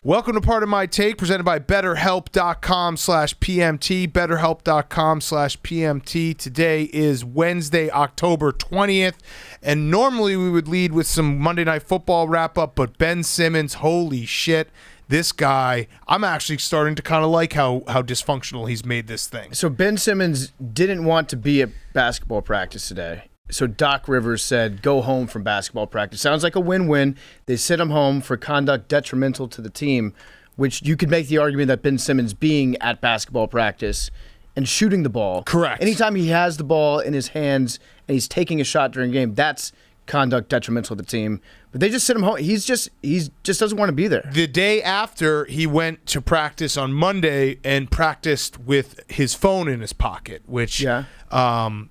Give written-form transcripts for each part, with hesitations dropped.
Welcome to Part of My Take, presented by BetterHelp.com/PMT. BetterHelp.com/PMT. Today is Wednesday, October 20th, and normally we would lead with some Monday Night Football wrap-up, but Ben Simmons, holy shit, this guy, I'm actually starting to kind of like how dysfunctional he's made this thing. So Ben Simmons didn't want to be at basketball practice today. So Doc Rivers said, go home from basketball practice. Sounds like a win-win. They sent him home for conduct detrimental to the team, which you could make the argument that Ben Simmons being at basketball practice and shooting the ball. Correct. Anytime he has the ball in his hands and he's taking a shot during a game, that's conduct detrimental to the team. But they just sent him home. He just doesn't want to be there. The day after, he went to practice on Monday and practiced with his phone in his pocket, which got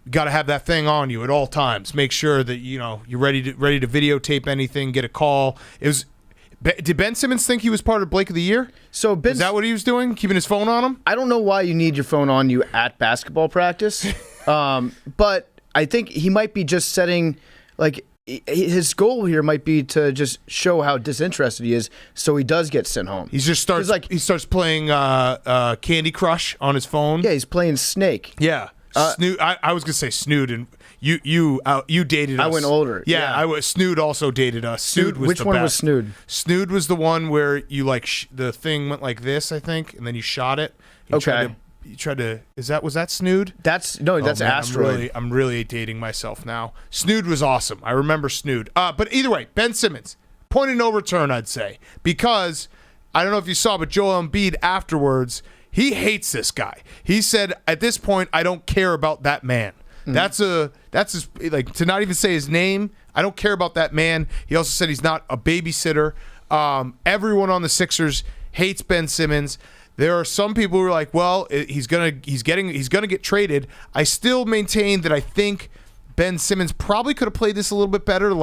to have that thing on you at all times. Make sure that you're ready to videotape anything, get a call. Did Ben Simmons think he was part of Blake of the Year? So is that what he was doing, keeping his phone on him? I don't know why you need your phone on you at basketball practice, but I think he might be just setting his goal here might be to just show how disinterested he is, so he does get sent home. He starts playing Candy Crush on his phone. Yeah, he's playing Snake. Yeah, Snood. I was gonna say Snood, and you dated us. I went older. Yeah. Snood also dated us. Snood was Which the one best. was Snood? Snood was the one where you the thing went like this, I think, and then you shot it. You tried to. Was that Snood? That's Asteroid. I'm really dating myself now. Snood was awesome. I remember Snood. But either way, Ben Simmons, point of no return, I'd say, because I don't know if you saw, but Joel Embiid afterwards, he hates this guy. He said, at this point, I don't care about that man. Mm-hmm. That's his, to not even say his name. I don't care about that man. He also said he's not a babysitter. Everyone on the Sixers hates Ben Simmons. There are some people who are like, well, he's gonna get traded. I still maintain that I think Ben Simmons probably could have played this a little bit better,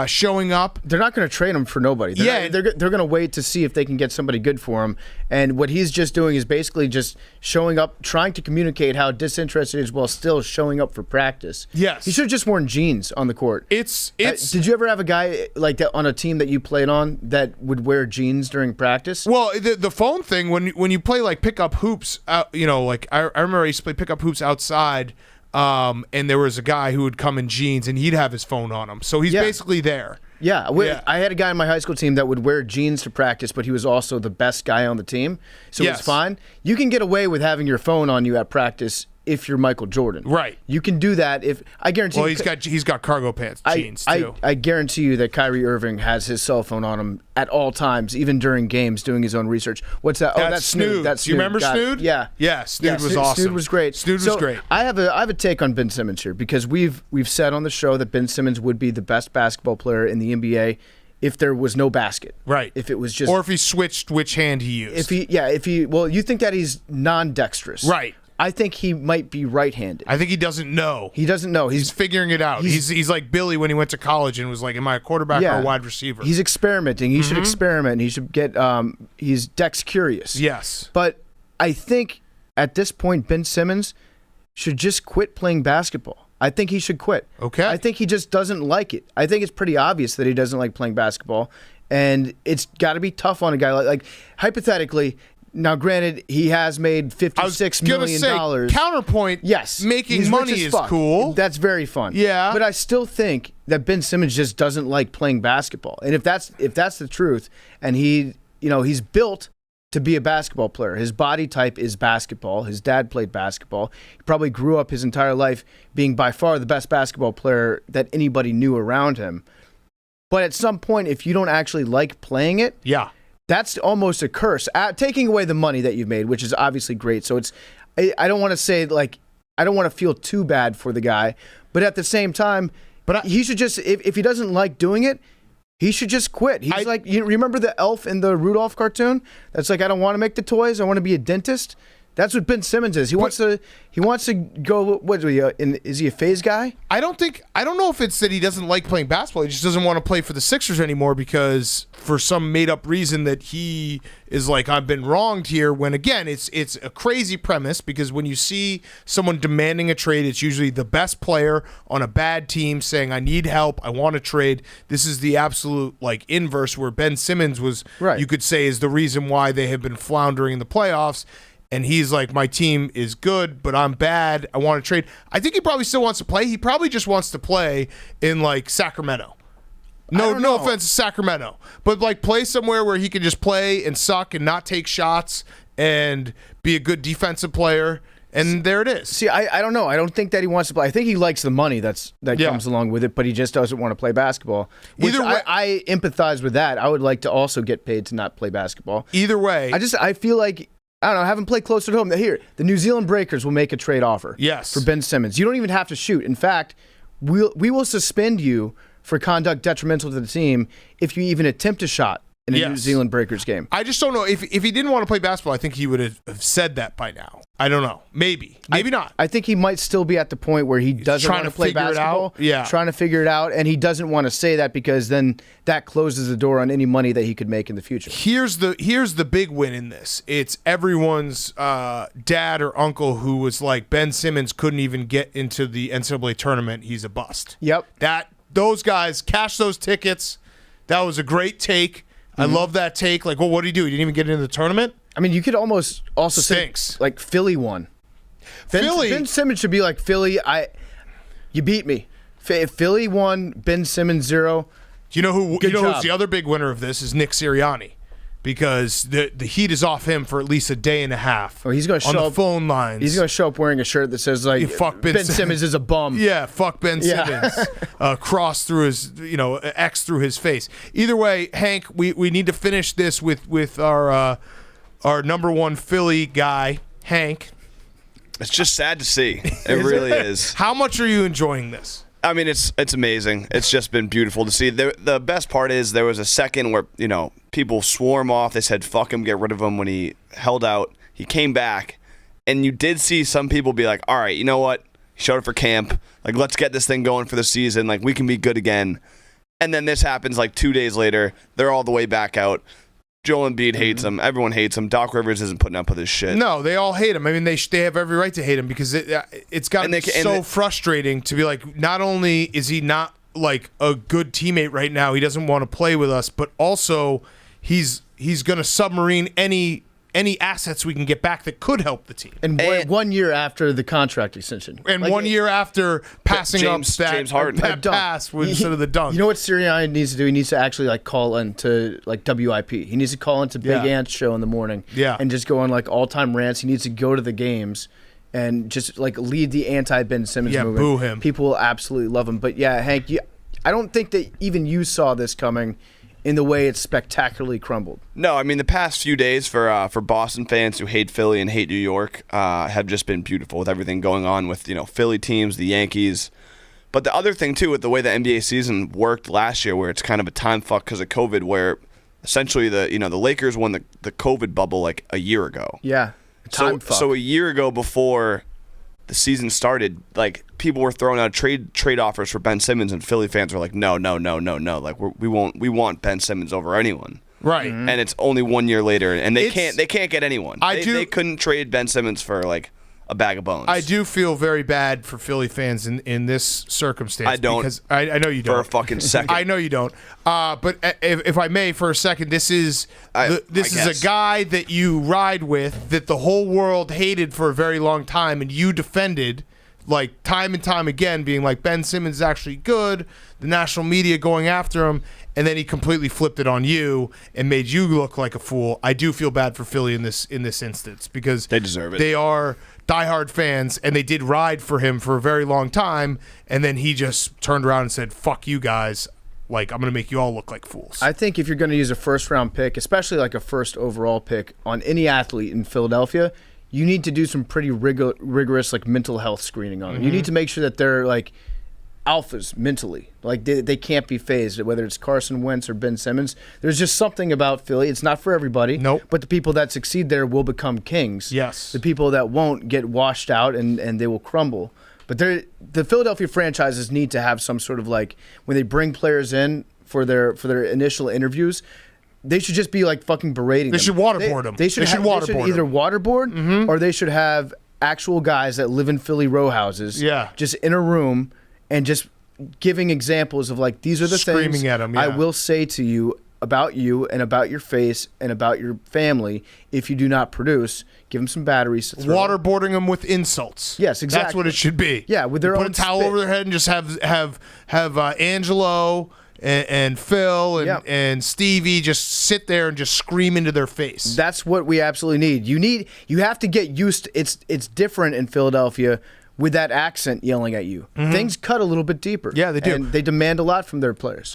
showing up. They're not going to trade him for nobody. They're going to wait to see if they can get somebody good for him. And what he's just doing is basically just showing up, trying to communicate how disinterested he is while still showing up for practice. Yes. He should have just worn jeans on the court. Did you ever have a guy like that on a team that you played on that would wear jeans during practice? Well, the phone thing, when you play pickup hoops, I remember I used to play pickup hoops outside. And there was a guy who would come in jeans, and he'd have his phone on him. So he's basically there. Yeah, I had a guy in my high school team that would wear jeans to practice, but he was also the best guy on the team, so it was fine. You can get away with having your phone on you at practice if you're Michael Jordan. Right. You can do that I guarantee you. Well, he's got cargo pants jeans, too. I guarantee you that Kyrie Irving has his cell phone on him at all times, even during games, doing his own research. What's that? That's Snood. That's Do you remember Snood? Yeah. Yeah, Snood was awesome. Snood was great. Snood was great. I have a take on Ben Simmons here, because we've said on the show that Ben Simmons would be the best basketball player in the NBA if there was no basket. Right. If it was just, or if he switched which hand he used. You think that he's non-dexterous. Right. I think he might be right-handed. I think he doesn't know. He doesn't know. He's figuring it out. He's like Billy when he went to college and was like, am I a quarterback or a wide receiver? He's experimenting. He should experiment. He should get he's dex curious. Yes. But I think at this point Ben Simmons should just quit playing basketball. I think he should quit. Okay. I think he just doesn't like it. I think it's pretty obvious that he doesn't like playing basketball, and it's got to be tough on a guy like hypothetically. Now, granted, he has made $56 million. Counterpoint, yes, making money is cool. That's very fun. Yeah. But I still think that Ben Simmons just doesn't like playing basketball. And if that's the truth, and he's built to be a basketball player. His body type is basketball. His dad played basketball. He probably grew up his entire life being by far the best basketball player that anybody knew around him. But at some point, if you don't actually like playing it, that's almost a curse. Taking away the money that you've made, which is obviously great. So I don't want to say I don't want to feel too bad for the guy, but at the same time, he should just if he doesn't like doing it, he should just quit. He's you remember the elf in the Rudolph cartoon? That's I don't want to make the toys. I want to be a dentist. That's what Ben Simmons is. He wants to go. What is he a phase guy? I don't know if it's that he doesn't like playing basketball. He just doesn't want to play for the Sixers anymore because for some made up reason that he is like, I've been wronged here. When again, it's a crazy premise because when you see someone demanding a trade, it's usually the best player on a bad team saying, I need help, I want to trade. This is the absolute like inverse where Ben Simmons was, right. You could say, is the reason why they have been floundering in the playoffs. And he's like, my team is good, but I'm bad. I want to trade. I think he probably still wants to play. He probably just wants to play in like Sacramento. No offense to Sacramento, but like play somewhere where he can just play and suck and not take shots and be a good defensive player. And there it is. See, I don't know. I don't think that he wants to play. I think he likes the money that comes along with it, but he just doesn't want to play basketball. Either way, I empathize with that. I would like to also get paid to not play basketball. Either way, I feel like. I don't know, have him play closer to home. Here, the New Zealand Breakers will make a trade offer for Ben Simmons. You don't even have to shoot. In fact, we will suspend you for conduct detrimental to the team if you even attempt a shot in a New Zealand Breakers game. I just don't know. If he didn't want to play basketball, I think he would have said that by now. I don't know. Maybe not. I think he might still be at the point where he doesn't want to play basketball. Trying to figure it out, and he doesn't want to say that because then that closes the door on any money that he could make in the future. Here's the big win in this. It's everyone's dad or uncle who was like, Ben Simmons couldn't even get into the NCAA tournament. He's a bust. Yep. Those guys cashed those tickets. That was a great take. I love that take. Like, well, what did he do? He didn't even get into the tournament? I mean, you could almost also Stinks. say, like, Philly won. Ben Simmons should be like, Philly, you beat me. If Philly won, Ben Simmons 0. You know who's the other big winner of this is Nick Sirianni. Because the heat is off him for at least a day and a half. Or he's going to show on up the phone lines. He's going to show up wearing a shirt that says like, fuck Ben Simmons is a bum. Yeah, fuck Ben Simmons. Cross through his, X through his face. Either way, Hank, we need to finish this with our number one Philly guy, Hank. It's just sad to see. It really is. How much are you enjoying this? I mean, it's amazing. It's just been beautiful to see. The best part is there was a second where, people swarm off. They said, fuck him, get rid of him when he held out. He came back, and you did see some people be like, all right, you know what? He showed up for camp. Like, let's get this thing going for the season. Like, we can be good again. And then this happens like 2 days later. They're all the way back out. Joel Embiid hates him. Everyone hates him. Doc Rivers isn't putting up with this shit. No, they all hate him. I mean, they have every right to hate him because it's got to be so frustrating to be like, not only is he not like a good teammate right now, he doesn't want to play with us, but also he's going to submarine any assets we can get back that could help the team. And 1 year after the contract extension. And like 1 year after passing James Harden. that pass instead of the dunk. You know what Sirianni needs to do? He needs to actually like call into like WIP. He needs to call into Big Ant's show in the morning. Yeah. And just go on like all-time rants. He needs to go to the games and just like lead the anti-Ben Simmons movement. Boo him. People will absolutely love him. But yeah, Hank, I don't think that even you saw this coming in the way it's spectacularly crumbled. No, I mean, the past few days for Boston fans who hate Philly and hate New York have just been beautiful with everything going on with, Philly teams, the Yankees. But the other thing, too, with the way the NBA season worked last year, where it's kind of a time fuck because of COVID, where essentially the Lakers won the COVID bubble like a year ago. Yeah, time fuck. So a year ago before the season started, like, people were throwing out trade offers for Ben Simmons, and Philly fans were like, no. Like, we want Ben Simmons over anyone. Right. Mm-hmm. And it's only 1 year later, and they can't get anyone. They couldn't trade Ben Simmons for like a bag of bones. I do feel very bad for Philly fans in this circumstance. I don't. Because I know you don't. For a fucking second. I know you don't. But if I may, for a second, this is a guy that you ride with that the whole world hated for a very long time, and you defended like time and time again, being like, Ben Simmons is actually good, the national media going after him, and then he completely flipped it on you and made you look like a fool. I do feel bad for Philly in this instance because they deserve it. They are diehard fans, and they did ride for him for a very long time, and then he just turned around and said, fuck you guys. Like, I'm going to make you all look like fools. I think if you're going to use a first-round pick, especially like a first overall pick on any athlete in Philadelphia, you need to do some pretty rigorous like mental health screening on them. You need to make sure that they're like alphas mentally. Like they can't be phased, whether it's Carson Wentz or Ben Simmons. There's just something about Philly. It's not for everybody. Nope. But the people that succeed there will become kings. Yes. The people that won't get washed out and they will crumble. But the Philadelphia franchises need to have some sort of like, when they bring players in for their initial interviews, they should just be like fucking berating them. They should waterboard them. They should either waterboard or they should have actual guys that live in Philly row houses, just in a room and just giving examples of like, these are the Screaming things at 'em, I will say to you about you and about your face and about your family if you do not produce. Give them some batteries to throw. Waterboarding them with insults. Yes, exactly. That's what it should be. Yeah, with their Put own a towel spit. over their head and just have Angelo and Phil and Stevie just sit there and just scream into their face. That's what we absolutely need. You have to get used to, it's different in Philadelphia with that accent yelling at you. Things cut a little bit deeper. Yeah, they do. And they demand a lot from their players.